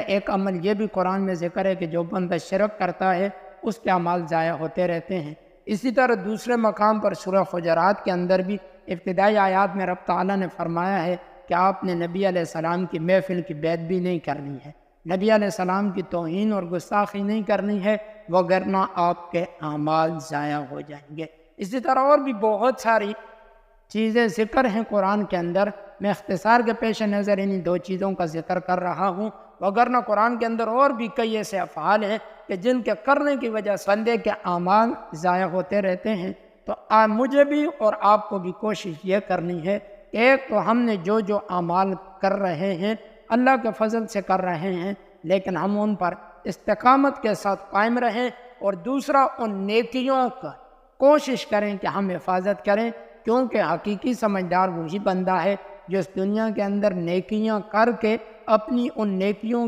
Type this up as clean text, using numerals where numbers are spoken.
ایک عمل یہ بھی قرآن میں ذکر ہے کہ جو بندہ شرک کرتا ہے اس کے اعمال ضائع ہوتے رہتے ہیں۔ اسی طرح دوسرے مقام پر سورہ حجرات کے اندر بھی ابتدائی آیات میں رب تعالیٰ نے فرمایا ہے کہ آپ نے نبی علیہ السلام کی محفل کی بیعت بھی نہیں کرنی ہے، نبی علیہ السلام کی توہین اور گستاخی نہیں کرنی ہے، وگرنہ آپ کے اعمال ضائع ہو جائیں گے۔ اسی طرح اور بھی بہت ساری چیزیں ذکر ہیں قرآن کے اندر، میں اختصار کے پیش نظر انہی دو چیزوں کا ذکر کر رہا ہوں، وگرنہ قرآن کے اندر اور بھی کئی ایسے افعال ہیں کہ جن کے کرنے کی وجہ سے بندے کے اعمال ضائع ہوتے رہتے ہیں۔ تو مجھے بھی اور آپ کو بھی کوشش یہ کرنی ہے کہ ایک تو ہم نے جو اعمال کر رہے ہیں اللہ کے فضل سے کر رہے ہیں، لیکن ہم ان پر استقامت کے ساتھ قائم رہیں، اور دوسرا ان نیکیوں کا کوشش کریں کہ ہم حفاظت کریں، کیونکہ حقیقی سمجھدار وہی بندہ ہے جو اس دنیا کے اندر نیکیاں کر کے اپنی ان نیکیوں